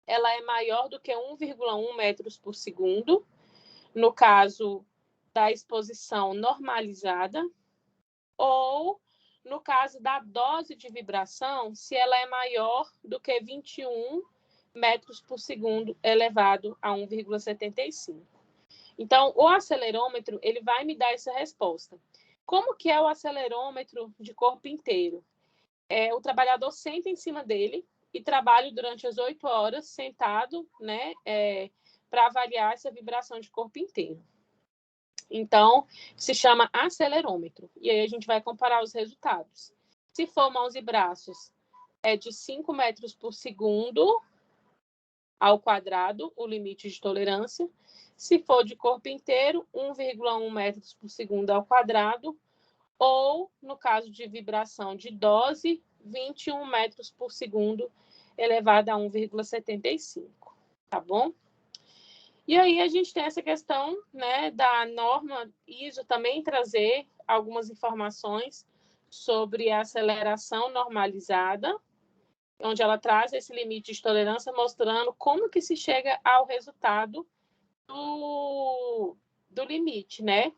ela é maior do que 1,1 metros por segundo, no caso da exposição normalizada, ou no caso da dose de vibração, se ela é maior do que 21 metros por segundo elevado a 1,75. Então, o acelerômetro, ele vai me dar essa resposta. Como que é o acelerômetro de corpo inteiro? O trabalhador senta em cima dele e trabalha durante as 8 horas sentado, né, para avaliar essa vibração de corpo inteiro. Então, se chama acelerômetro. E aí a gente vai comparar os resultados. Se for mãos e braços, é de 5 metros por segundo ao quadrado, o limite de tolerância. Se for de corpo inteiro, 1,1 metros por segundo ao quadrado. Ou, no caso de vibração de dose, 21 metros por segundo elevado a 1,75. Tá bom? E aí a gente tem essa questão, né, da norma ISO também trazer algumas informações sobre a aceleração normalizada, onde ela traz esse limite de tolerância mostrando como que se chega ao resultado do limite, né?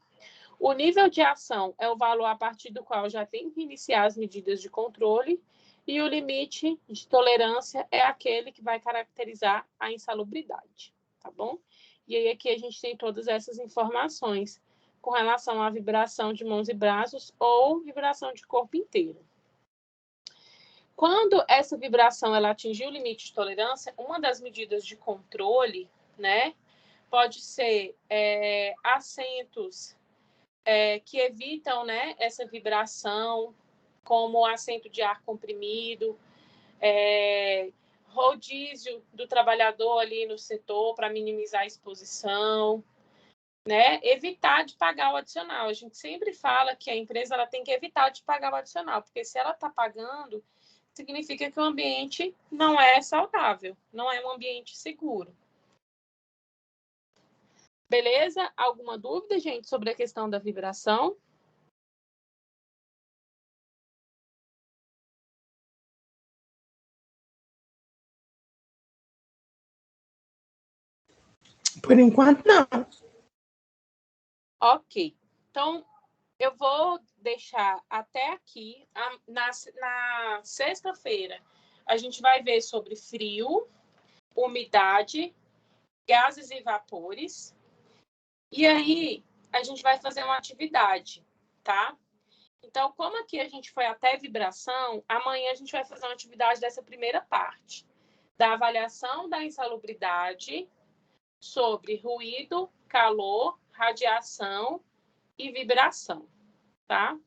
O nível de ação é o valor a partir do qual já tem que iniciar as medidas de controle e o limite de tolerância é aquele que vai caracterizar a insalubridade, tá bom? E aí aqui a gente tem todas essas informações com relação à vibração de mãos e braços ou vibração de corpo inteiro. Quando essa vibração ela atingir o limite de tolerância, uma das medidas de controle, né, pode ser assentos que evitam, né, essa vibração, como assento de ar comprimido, rodízio do trabalhador ali no setor para minimizar a exposição, né? Evitar de pagar o adicional. A gente sempre fala que a empresa ela tem que evitar de pagar o adicional, porque se ela está pagando, significa que o ambiente não é saudável, não é um ambiente seguro. Beleza? Alguma dúvida, gente, sobre a questão da vibração? Por enquanto, não. Ok. Então, eu vou deixar até aqui. Na sexta-feira, a gente vai ver sobre frio, umidade, gases e vapores. E aí, a gente vai fazer uma atividade, tá? Então, como aqui a gente foi até vibração, amanhã a gente vai fazer uma atividade dessa primeira parte, da avaliação da insalubridade sobre ruído, calor, radiação e vibração, tá?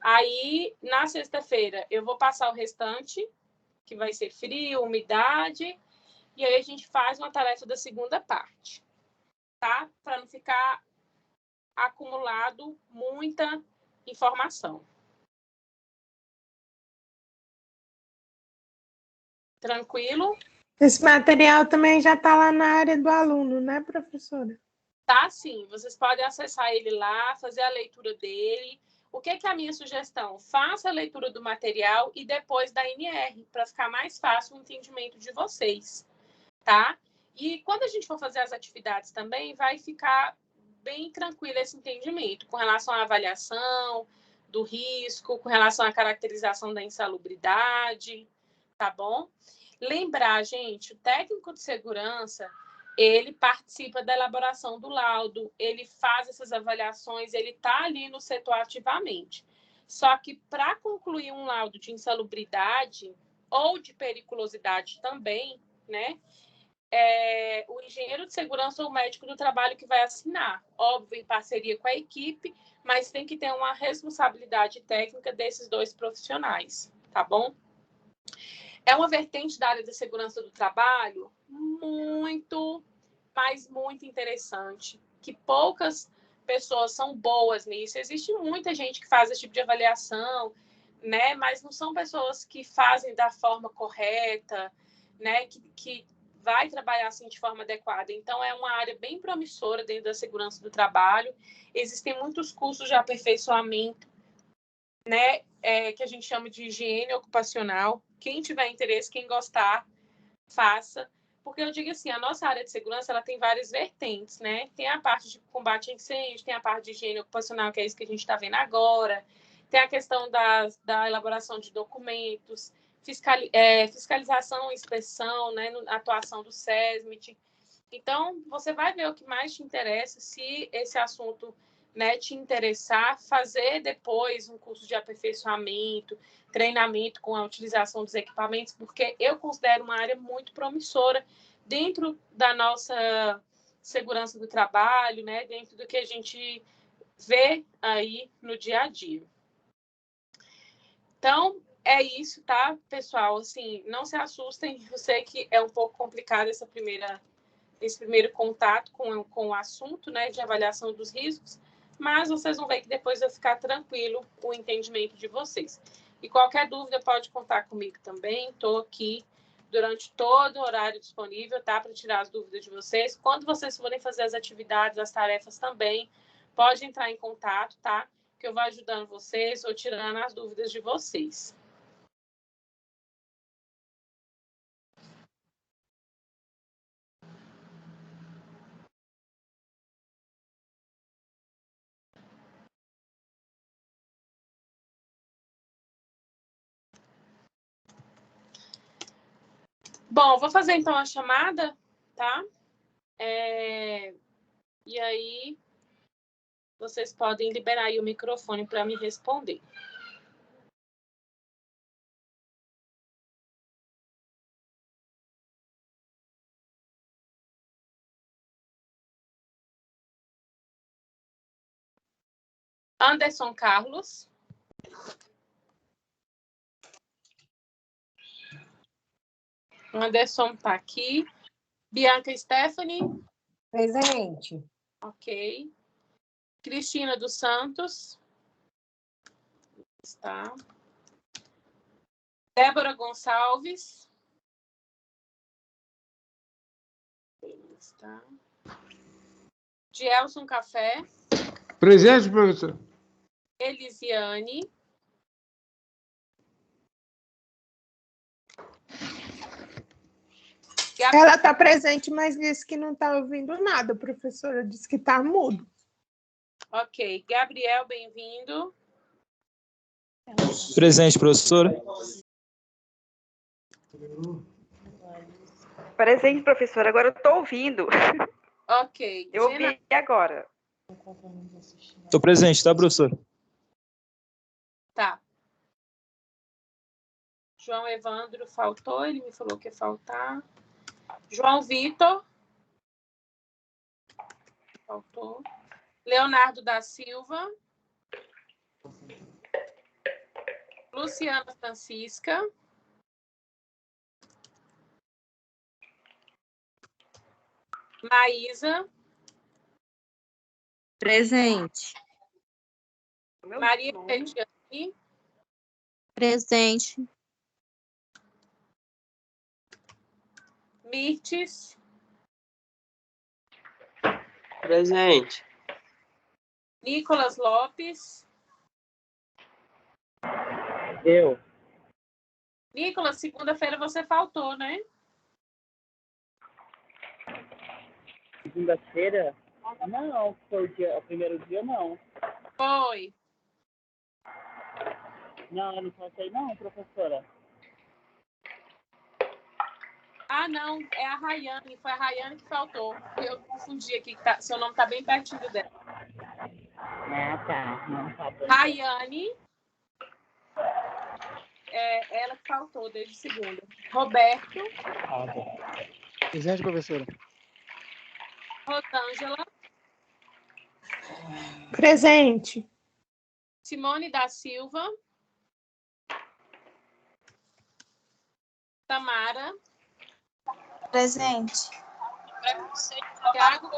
Aí, na sexta-feira, eu vou passar o restante, que vai ser frio, umidade, e aí a gente faz uma tarefa da segunda parte, tá? Para não ficar acumulado muita informação. Tranquilo? Esse material também já está lá na área do aluno, né, professora? Tá, sim. Vocês podem acessar ele lá, fazer a leitura dele. O que é a minha sugestão? Faça a leitura do material e depois da NR, para ficar mais fácil o entendimento de vocês, tá? E quando a gente for fazer as atividades também, vai ficar bem tranquilo esse entendimento com relação à avaliação do risco, com relação à caracterização da insalubridade, tá bom? Lembrar, gente, o técnico de segurança, ele participa da elaboração do laudo, ele faz essas avaliações, ele está ali no setor ativamente. Só que para concluir um laudo de insalubridade ou de periculosidade também, né, o engenheiro de segurança ou o médico do trabalho que vai assinar, óbvio, em parceria com a equipe, mas tem que ter uma responsabilidade técnica desses dois profissionais, tá bom? é uma vertente da área da segurança do trabalho muito, mas muito interessante, que poucas pessoas são boas nisso. Existe muita gente que faz esse tipo de avaliação, né? Mas não são pessoas que fazem da forma correta, né? Que vai trabalhar assim de forma adequada. Então, é uma área bem promissora dentro da segurança do trabalho. Existem muitos cursos de aperfeiçoamento, né? Que a gente chama de higiene ocupacional. Quem tiver interesse, quem gostar, faça. Porque eu digo assim, a nossa área de segurança ela tem várias vertentes, né? Tem a parte de combate a incêndio, tem a parte de higiene ocupacional, que é isso que a gente está vendo agora, tem a questão da elaboração de documentos, fiscalização, inspeção, né? Atuação do SESMIT. Então, você vai ver o que mais te interessa, se esse assunto, né, te interessar, fazer depois um curso de aperfeiçoamento, treinamento com a utilização dos equipamentos, porque eu considero uma área muito promissora dentro da nossa segurança do trabalho, né, dentro do que a gente vê aí no dia a dia. Então, é isso, tá, pessoal? Assim, não se assustem, eu sei que é um pouco complicado esse primeiro contato com o assunto, né, de avaliação dos riscos, mas vocês vão ver que depois vai ficar tranquilo o entendimento de vocês. E qualquer dúvida pode contar comigo também, estou aqui durante todo o horário disponível, tá, para tirar as dúvidas de vocês. Quando vocês forem fazer as atividades, as tarefas também, pode entrar em contato, tá, que eu vou ajudando vocês ou tirando as dúvidas de vocês. Bom, vou fazer então a chamada, tá? E aí, vocês podem liberar aí o microfone para me responder. Anderson Carlos. Anderson está aqui. Bianca Stephanie. Presente. Ok. Cristina dos Santos. Está. Débora Gonçalves. Está. Gelson Café. Presente, professor. Elisiane. Ela está presente, mas disse que não está ouvindo nada. A professora disse que está mudo. Ok. Gabriel, bem-vindo. Presente, professora. Presente, professora. Agora eu estou ouvindo. Ok. Eu ouvi agora. Estou presente, tá, professora? Tá. João Evandro faltou, ele me falou que ia faltar. João Vitor. Faltou. Leonardo da Silva. Luciana Francisca. Maísa. Presente. Maria Crediane. Presente. Mirtes. Presente. Nicolas Lopes. Eu. Nicolas, segunda-feira você faltou, né? Segunda-feira? Não, foi o primeiro dia, não. Foi. Não, eu não faltei não, professora. Ah, não, é a Rayane. Foi a Rayane que faltou. Eu confundi aqui, que seu nome está bem pertinho dela. Ah, tá. Não tá bom. Rayane. É ela que faltou desde segunda. Roberto. Presente, professora. Rosângela. Presente. Simone da Silva. Tamara. Presente. Thiago.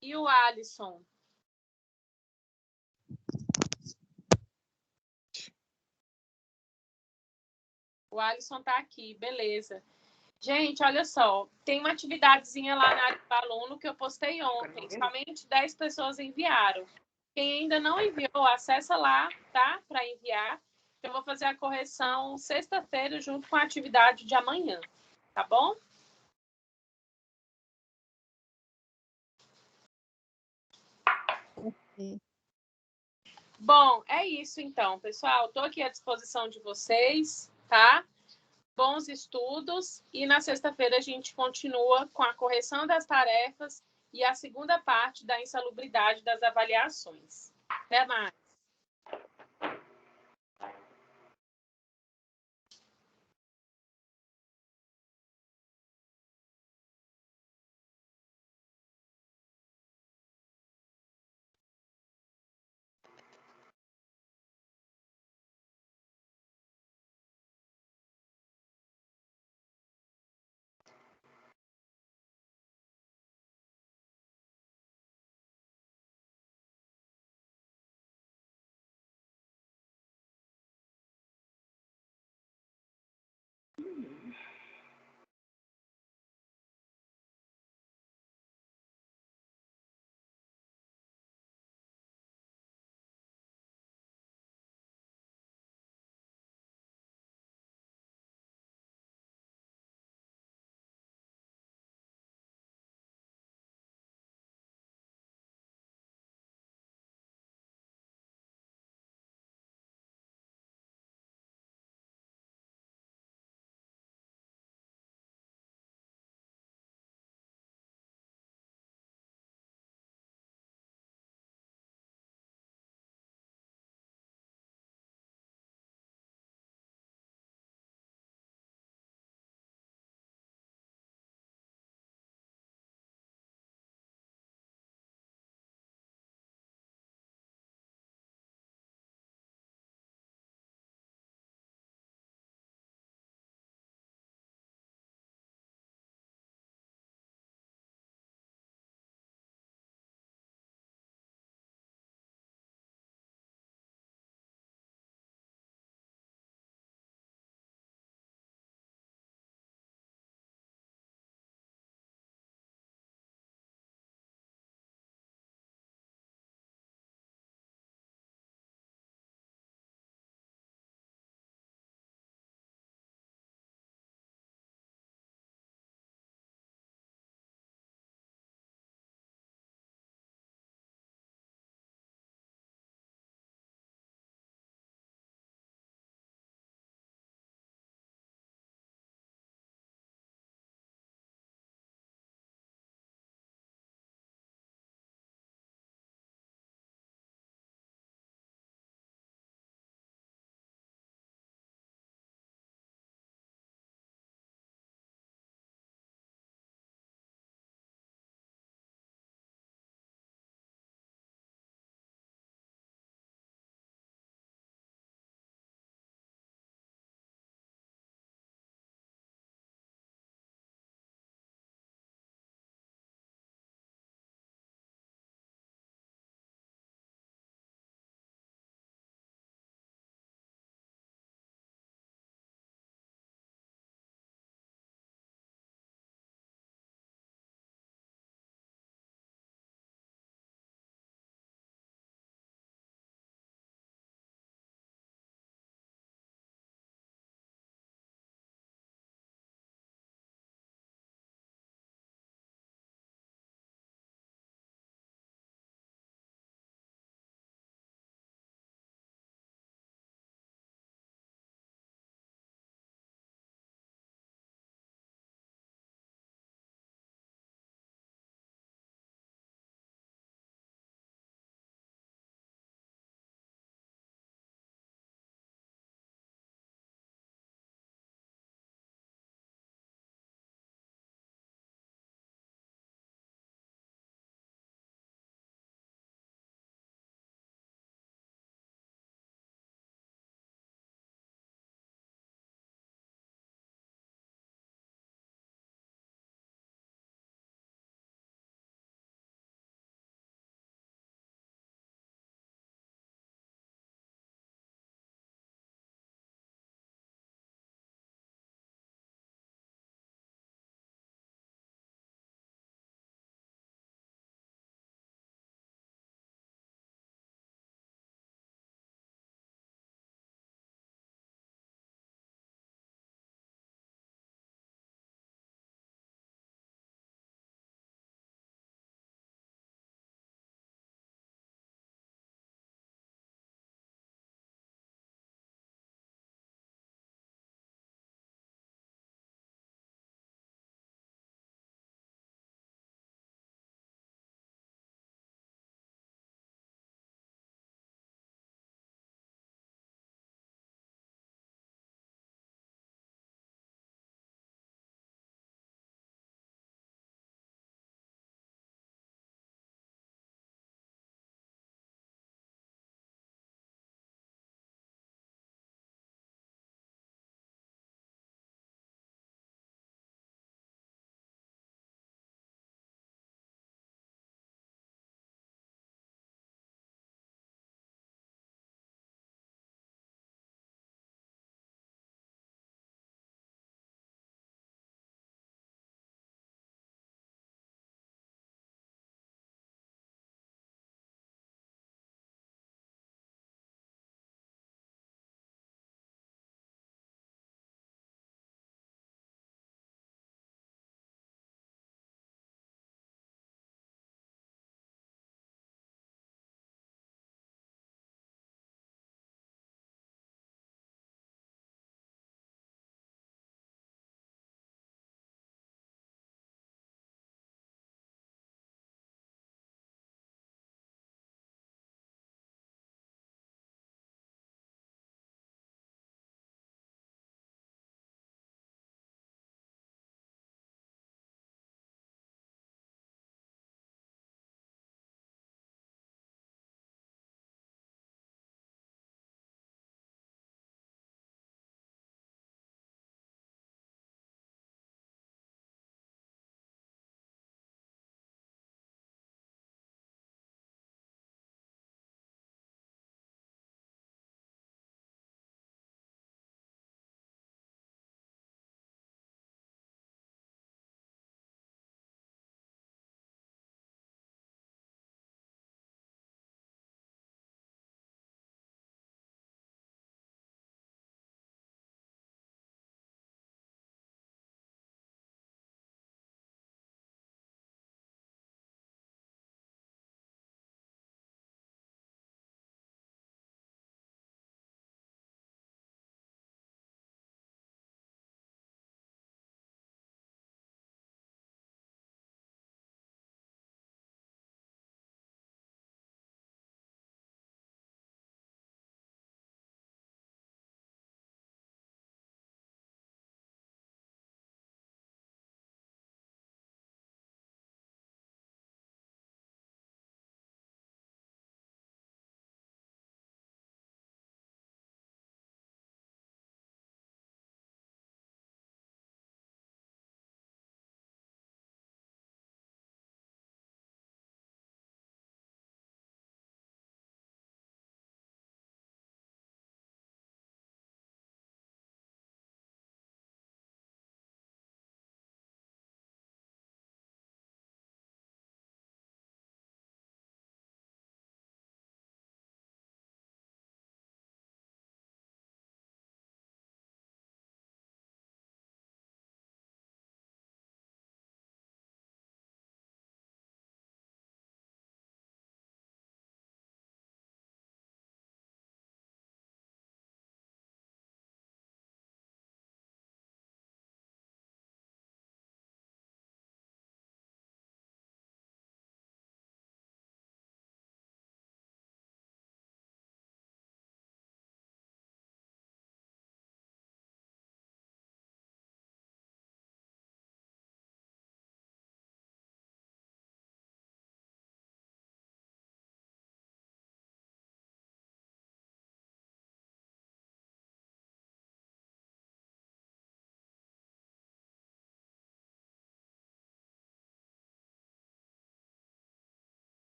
E o Alisson. O Alisson tá aqui, beleza. Gente, olha só, tem uma atividadezinha lá na área do aluno que eu postei ontem. Somente 10 pessoas enviaram. Quem ainda não enviou, acessa lá, tá? Para enviar. Eu vou fazer a correção sexta-feira junto com a atividade de amanhã, tá bom? Bom, é isso então, pessoal. Estou aqui à disposição de vocês, tá? Bons estudos e na sexta-feira a gente continua com a correção das tarefas e a segunda parte da insalubridade das avaliações. Até mais.